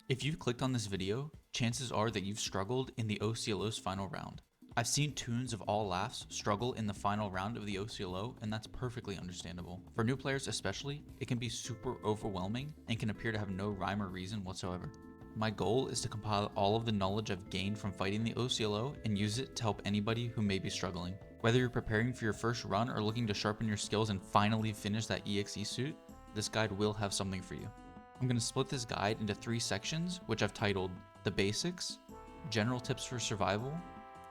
If you've clicked on this video, chances are that you've struggled in the C.L.O's final round. I've seen tunes of all laughs struggle in the final round of the C.L.O, and that's perfectly understandable. For new players especially, it can be super overwhelming and can appear to have no rhyme or reason whatsoever. My goal is to compile all of the knowledge I've gained from fighting the C.L.O and use it to help anybody who may be struggling. Whether you're preparing for your first run or looking to sharpen your skills and finally finish that EXE suit, this guide will have something for you. I'm going to split this guide into 3 sections, which I've titled The Basics, General Tips for Survival,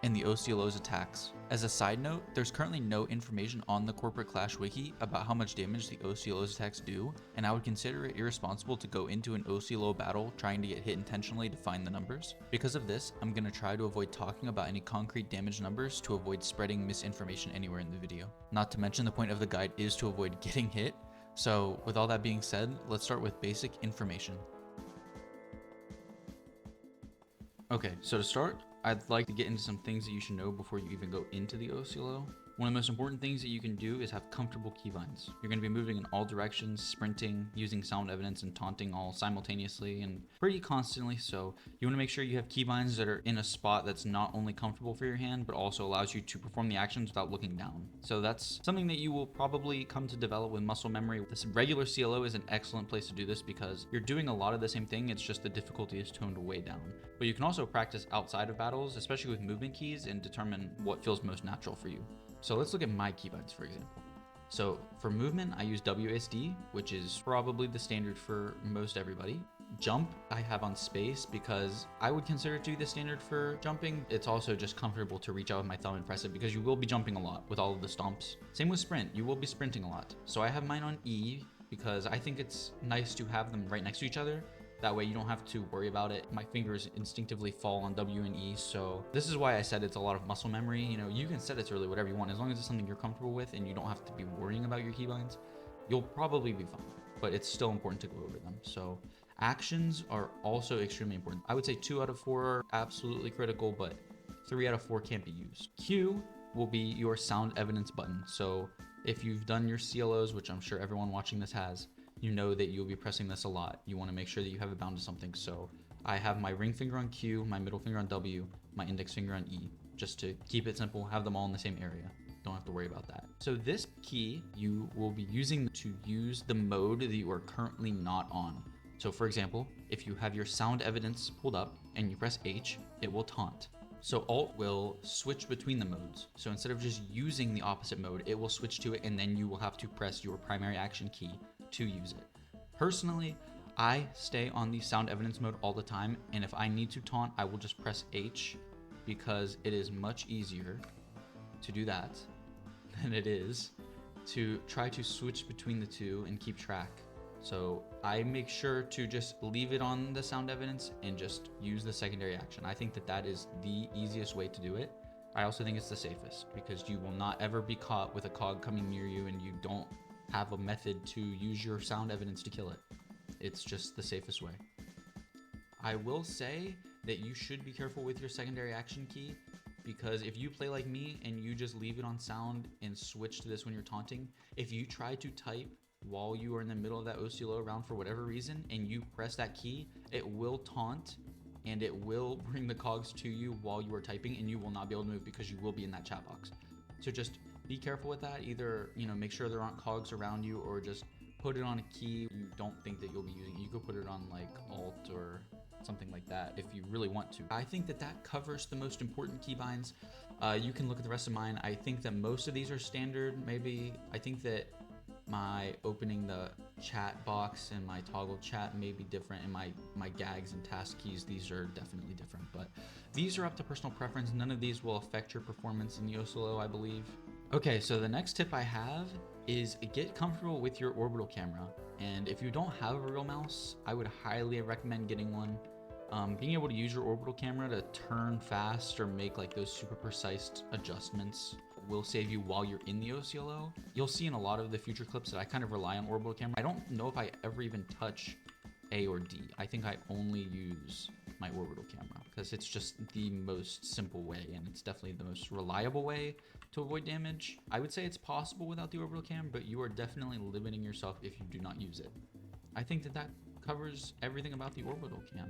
and the C.L.O's attacks. As a side note, there's currently no information on the Corporate Clash wiki about how much damage the C.L.O's attacks do, and I would consider it irresponsible to go into an C.L.O battle trying to get hit intentionally to find the numbers. Because of this, I'm going to try to avoid talking about any concrete damage numbers to avoid spreading misinformation anywhere in the video. Not to mention the point of the guide is to avoid getting hit. So with all that being said, let's start with basic information. Okay, so to start, I'd like to get into some things that you should know before you even go into the C.L.O. One of the most important things that you can do is have comfortable keybinds. You're going to be moving in all directions, sprinting, using sound evidence and taunting all simultaneously and pretty constantly, so you want to make sure you have keybinds that are in a spot that's not only comfortable for your hand, but also allows you to perform the actions without looking down. So that's something that you will probably come to develop with muscle memory. This regular C.L.O is an excellent place to do this because you're doing a lot of the same thing, it's just the difficulty is toned way down. But you can also practice outside of battles, especially with movement keys, and determine what feels most natural for you. So let's look at my keybinds, for example. So for movement, I use WSD, which is probably the standard for most everybody. Jump, I have on space because I would consider it to be the standard for jumping. It's also just comfortable to reach out with my thumb and press it because you will be jumping a lot with all of the stomps. Same with sprint, you will be sprinting a lot. So I have mine on E because I think it's nice to have them right next to each other. That way you don't have to worry about it. My fingers instinctively fall on W and E, so this is why I said it's a lot of muscle memory. You know, you can set it to really whatever you want. As long as it's something you're comfortable with and you don't have to be worrying about your keybinds, you'll probably be fine. But it's still important to go over them. So actions are also extremely important. I would say 2 out of 4 are absolutely critical, but 3 out of 4 can't be used. Q will be your sound evidence button. So if you've done your C.L.Os, which I'm sure everyone watching this has, you know that you'll be pressing this a lot. You want to make sure that you have it bound to something. So I have my ring finger on Q, my middle finger on W, my index finger on E, just to keep it simple, have them all in the same area. Don't have to worry about that. So this key you will be using to use the mode that you are currently not on. So for example, if you have your sound evidence pulled up and you press H, it will taunt. So Alt will switch between the modes. So instead of just using the opposite mode, it will switch to it and then you will have to press your primary action key to use it. Personally, I stay on the sound evidence mode all the time, and if I need to taunt, I will just press H because it is much easier to do that than it is to try to switch between the two and keep track. So I make sure to just leave it on the sound evidence and just use the secondary action. I think that that is the easiest way to do it. I also think it's the safest because you will not ever be caught with a cog coming near you and you don't have a method to use your sound evidence to kill it. It's just the safest way. I will say that you should be careful with your secondary action key because if you play like me and you just leave it on sound and switch to this when you're taunting, if you try to type while you are in the middle of that C.L.O round for whatever reason and you press that key, it will taunt and it will bring the cogs to you while you are typing and you will not be able to move because you will be in that chat box. So just be careful with that. Either, you know, make sure there aren't cogs around you or just put it on a key you don't think that you'll be using. You could put it on like Alt or something like that if you really want to. I think that that covers the most important keybinds. You can look at the rest of mine. I think that most of these are standard. Maybe I think that my opening the chat box and my toggle chat may be different, and my gags and task keys, these are definitely different, but these are up to personal preference. None of these will affect your performance in the C.L.O, I believe. Okay, so the next tip I have is get comfortable with your orbital camera, and if you don't have a real mouse, I would highly recommend getting one. Being able to use your orbital camera to turn fast or make like those super precise adjustments will save you while you're in the C.L.O. You'll see in a lot of the future clips that I kind of rely on orbital camera. I don't know if I ever even touch A or D. I think I only use my orbital camera because it's just the most simple way and it's definitely the most reliable way to avoid damage. I would say it's possible without the orbital cam, but you are definitely limiting yourself if you do not use it. I think that that covers everything about the orbital cam.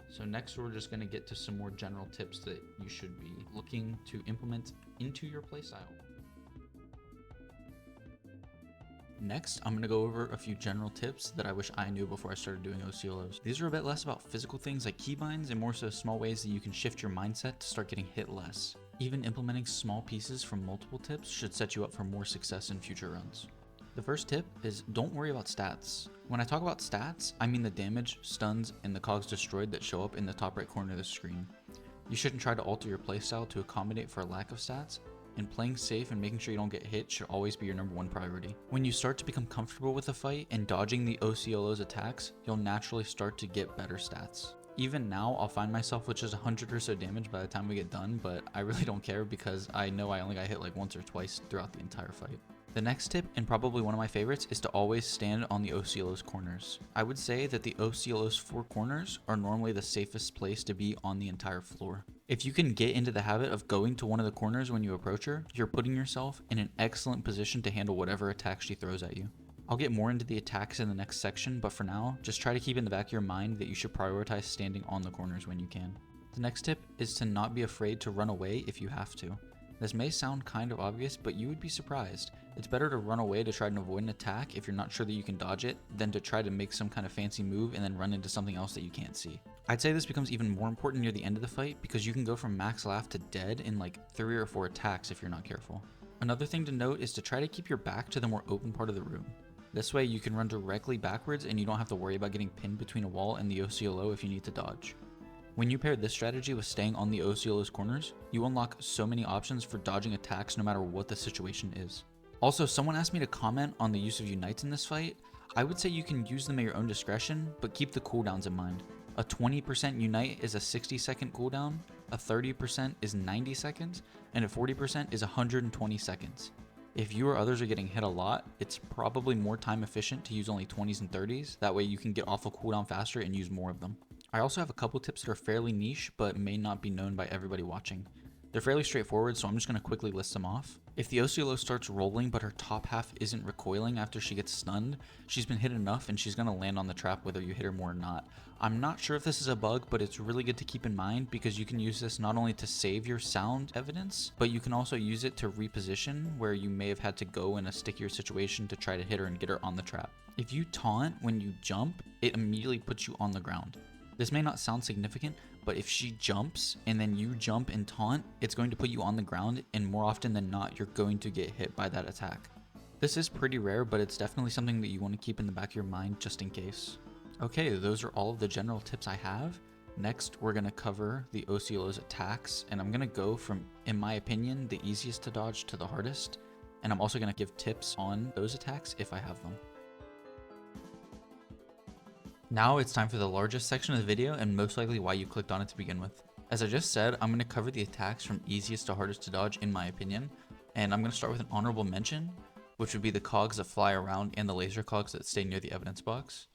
So next we're just going to get to some more general tips that you should be looking to implement into your playstyle. Next, I'm going to go over a few general tips that I wish I knew before I started doing OCLOs. These are a bit less about physical things like keybinds and more so small ways that you can shift your mindset to start getting hit less. Even implementing small pieces from multiple tips should set you up for more success in future runs. The first tip is don't worry about stats. When I talk about stats, I mean the damage, stuns, and the cogs destroyed that show up in the top right corner of the screen. You shouldn't try to alter your playstyle to accommodate for a lack of stats, and playing safe and making sure you don't get hit should always be your #1 priority. When you start to become comfortable with a fight and dodging the OCLO's attacks, you'll naturally start to get better stats. Even now, I'll find myself with just 100 or so damage by the time we get done, but I really don't care because I know I only got hit like once or twice throughout the entire fight. The next tip, and probably one of my favorites, is to always stand on the OCLO's corners. I would say that the OCLO's 4 corners are normally the safest place to be on the entire floor. If you can get into the habit of going to one of the corners when you approach her, you're putting yourself in an excellent position to handle whatever attack she throws at you. I'll get more into the attacks in the next section, but for now, just try to keep in the back of your mind that you should prioritize standing on the corners when you can. The next tip is to not be afraid to run away if you have to. This may sound kind of obvious, but you would be surprised. It's better to run away to try and avoid an attack if you're not sure that you can dodge it, than to try to make some kind of fancy move and then run into something else that you can't see. I'd say this becomes even more important near the end of the fight because you can go from max laugh to dead in like 3 or 4 attacks if you're not careful. Another thing to note is to try to keep your back to the more open part of the room. This way you can run directly backwards and you don't have to worry about getting pinned between a wall and the OCLO if you need to dodge. When you pair this strategy with staying on the OCLO's corners, you unlock so many options for dodging attacks no matter what the situation is. Also, someone asked me to comment on the use of unites in this fight. I would say you can use them at your own discretion, but keep the cooldowns in mind. A 20% unite is a 60-second cooldown, a 30% is 90 seconds, and a 40% is 120 seconds. If you or others are getting hit a lot, it's probably more time efficient to use only 20s and 30s, that way you can get off a cooldown faster and use more of them. I also have a couple tips that are fairly niche, but may not be known by everybody watching. They're fairly straightforward, so I'm just going to quickly list them off. If the OCLO starts rolling but her top half isn't recoiling after she gets stunned, she's been hit enough and she's going to land on the trap whether you hit her more or not. I'm not sure if this is a bug, but it's really good to keep in mind because you can use this not only to save your sound evidence, but you can also use it to reposition where you may have had to go in a stickier situation to try to hit her and get her on the trap. If you taunt when you jump, it immediately puts you on the ground. This may not sound significant, but if she jumps and then you jump and taunt, it's going to put you on the ground, and more often than not, you're going to get hit by that attack. This is pretty rare, but it's definitely something that you want to keep in the back of your mind just in case. Okay, those are all of the general tips I have. Next, we're going to cover the OCLO's attacks, and I'm going to go from, in my opinion, the easiest to dodge to the hardest, and I'm also going to give tips on those attacks if I have them. Now it's time for the largest section of the video and most likely why you clicked on it to begin with. As I just said, I'm going to cover the attacks from easiest to hardest to dodge in my opinion, and I'm going to start with an honorable mention, which would be the cogs that fly around and the laser cogs that stay near the evidence box.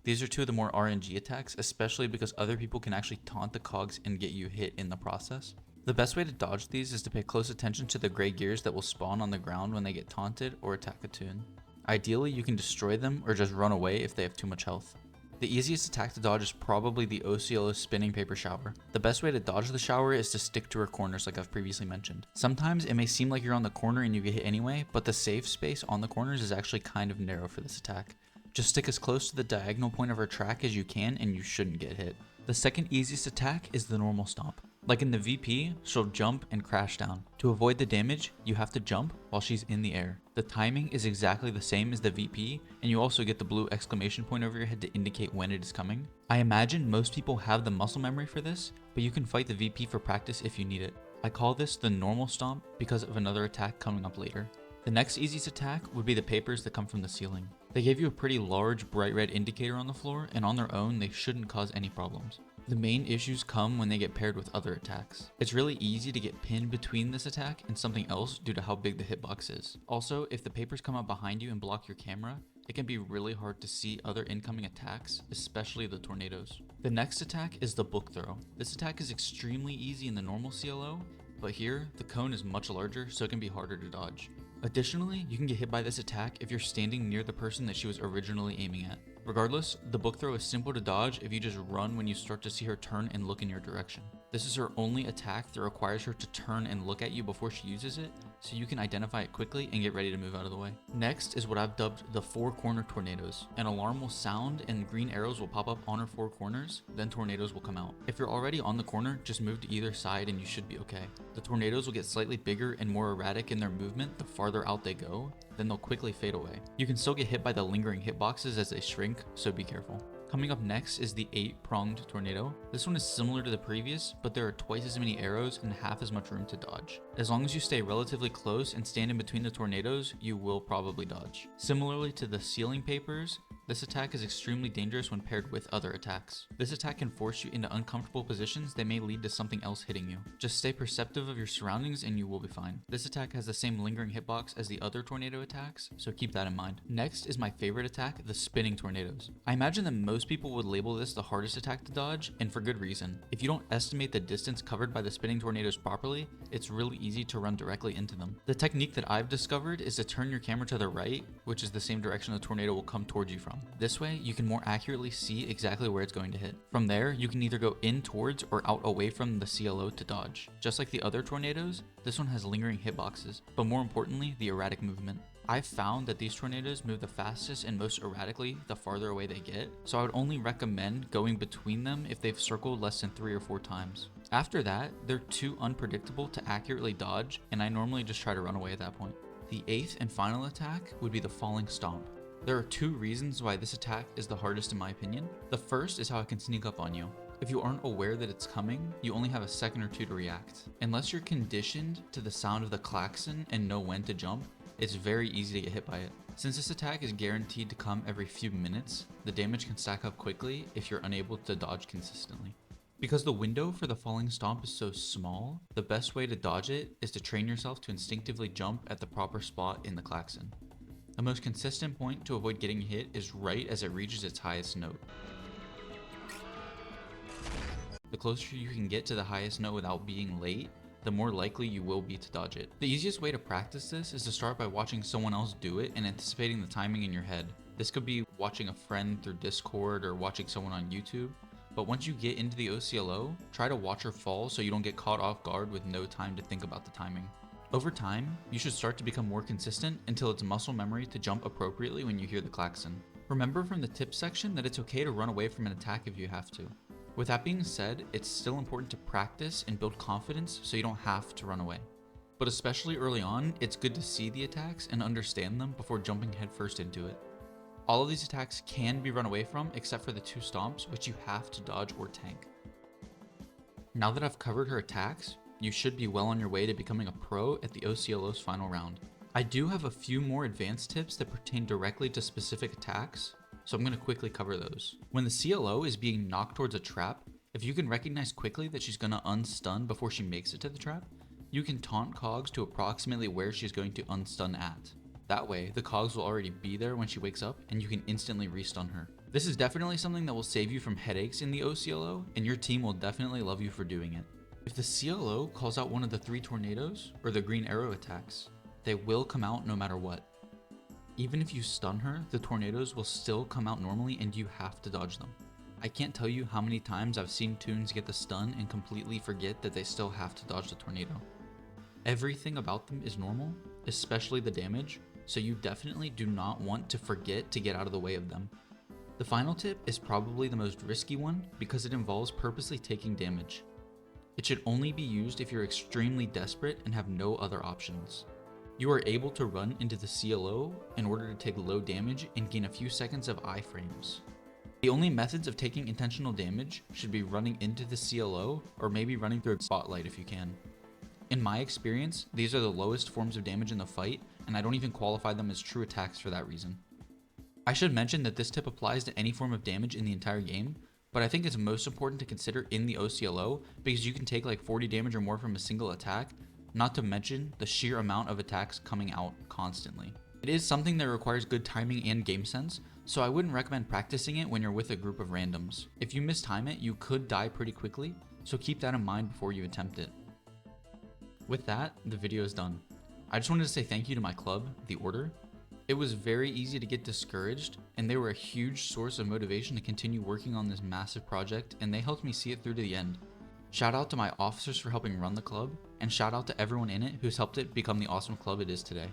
These are two of the more RNG attacks, especially because other people can actually taunt the cogs and get you hit in the process. The best way to dodge these is to pay close attention to the gray gears that will spawn on the ground when they get taunted or attack a toon. Ideally, you can destroy them or just run away if they have too much health. The easiest attack to dodge is probably the OCLO spinning paper shower. The best way to dodge the shower is to stick to her corners like I've previously mentioned. Sometimes it may seem like you're on the corner and you get hit anyway, but the safe space on the corners is actually kind of narrow for this attack. Just stick as close to the diagonal point of her track as you can and you shouldn't get hit. The second easiest attack is the normal stomp. Like in the VP, she'll jump and crash down. To avoid the damage, you have to jump while she's in the air. The timing is exactly the same as the VP, and you also get the blue exclamation point over your head to indicate when it is coming. I imagine most people have the muscle memory for this, but you can fight the VP for practice if you need it. I call this the normal stomp because of another attack coming up later. The next easiest attack would be the papers that come from the ceiling. They give you a pretty large bright red indicator on the floor, and on their own they shouldn't cause any problems. The main issues come when they get paired with other attacks. It's really easy to get pinned between this attack and something else due to how big the hitbox is. Also, if the papers come up behind you and block your camera, it can be really hard to see other incoming attacks, especially the tornadoes. The next attack is the book throw. This attack is extremely easy in the normal C.L.O, but here, the cone is much larger, so it can be harder to dodge. Additionally, you can get hit by this attack if you're standing near the person that she was originally aiming at. Regardless, the book throw is simple to dodge if you just run when you start to see her turn and look in your direction. This is her only attack that requires her to turn and look at you before she uses it, so you can identify it quickly and get ready to move out of the way. Next is what I've dubbed the 4-corner tornadoes. An alarm will sound and green arrows will pop up on her 4 corners, then tornadoes will come out. If you're already on the corner, just move to either side and you should be okay. The tornadoes will get slightly bigger and more erratic in their movement the farther out they go, then they'll quickly fade away. You can still get hit by the lingering hitboxes as they shrink, so be careful. Coming up next is the 8-pronged tornado. This one is similar to the previous, but there are twice as many arrows and half as much room to dodge. As long as you stay relatively close and stand in between the tornadoes, you will probably dodge. Similarly to the ceiling papers, this attack is extremely dangerous when paired with other attacks. This attack can force you into uncomfortable positions that may lead to something else hitting you. Just stay perceptive of your surroundings and you will be fine. This attack has the same lingering hitbox as the other tornado attacks, so keep that in mind. Next is my favorite attack, the spinning tornadoes. I imagine that most people would label this the hardest attack to dodge, and for good reason. If you don't estimate the distance covered by the spinning tornadoes properly, it's really easy to run directly into them. The technique that I've discovered is to turn your camera to the right, which is the same direction the tornado will come towards you from. This way, you can more accurately see exactly where it's going to hit. From there, you can either go in towards or out away from the C.L.O. to dodge. Just like the other tornadoes, this one has lingering hitboxes, but more importantly, the erratic movement. I've found that these tornadoes move the fastest and most erratically the farther away they get, so I would only recommend going between them if they've circled less than 3 or 4 times. After that, they're too unpredictable to accurately dodge, and I normally just try to run away at that point. The 8th and final attack would be the falling stomp. There are 2 reasons why this attack is the hardest in my opinion. The first is how it can sneak up on you. If you aren't aware that it's coming, you only have a second or 2 to react. Unless you're conditioned to the sound of the klaxon and know when to jump, it's very easy to get hit by it. Since this attack is guaranteed to come every few minutes, the damage can stack up quickly if you're unable to dodge consistently. Because the window for the falling stomp is so small, the best way to dodge it is to train yourself to instinctively jump at the proper spot in the klaxon. The most consistent point to avoid getting hit is right as it reaches its highest note. The closer you can get to the highest note without being late, the more likely you will be to dodge it. The easiest way to practice this is to start by watching someone else do it and anticipating the timing in your head. This could be watching a friend through Discord or watching someone on YouTube. But once you get into the OCLO, try to watch her fall so you don't get caught off guard with no time to think about the timing. Over time, you should start to become more consistent until it's muscle memory to jump appropriately when you hear the klaxon. Remember from the tips section that it's okay to run away from an attack if you have to. With that being said, it's still important to practice and build confidence so you don't have to run away. But especially early on, it's good to see the attacks and understand them before jumping headfirst into it. All of these attacks can be run away from except for the 2 stomps, which you have to dodge or tank. Now that I've covered her attacks, you should be well on your way to becoming a pro at the OCLO's final round. I do have a few more advanced tips that pertain directly to specific attacks, so I'm going to quickly cover those. When the C.L.O. is being knocked towards a trap, if you can recognize quickly that she's going to unstun before she makes it to the trap, you can taunt Cogs to approximately where she's going to unstun at. That way, the Cogs will already be there when she wakes up and you can instantly restun her. This is definitely something that will save you from headaches in the OCLO, and your team will definitely love you for doing it. If the C.L.O. calls out one of the 3 tornadoes or the green arrow attacks, they will come out no matter what. Even if you stun her, the tornadoes will still come out normally and you have to dodge them. I can't tell you how many times I've seen toons get the stun and completely forget that they still have to dodge the tornado. Everything about them is normal, especially the damage, so you definitely do not want to forget to get out of the way of them. The final tip is probably the most risky one because it involves purposely taking damage. It should only be used if you're extremely desperate and have no other options. You are able to run into the C.L.O. in order to take low damage and gain a few seconds of iframes. The only methods of taking intentional damage should be running into the C.L.O. or maybe running through a spotlight if you can. In my experience, these are the lowest forms of damage in the fight, and I don't even qualify them as true attacks for that reason. I should mention that this tip applies to any form of damage in the entire game, but I think it's most important to consider in the OCLO because you can take like 40 damage or more from a single attack, not to mention the sheer amount of attacks coming out constantly. It is something that requires good timing and game sense, so I wouldn't recommend practicing it when you're with a group of randoms. If you mistime it, you could die pretty quickly, so keep that in mind before you attempt it. With that, the video is done. I just wanted to say thank you to my club, The Order. It was very easy to get discouraged, and they were a huge source of motivation to continue working on this massive project, and they helped me see it through to the end. Shout out to my officers for helping run the club, and shout out to everyone in it who's helped it become the awesome club it is today.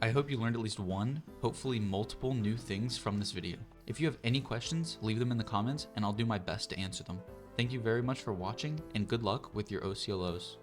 I hope you learned at least one, hopefully multiple new things from this video. If you have any questions, leave them in the comments and I'll do my best to answer them. Thank you very much for watching and good luck with your OCLOs.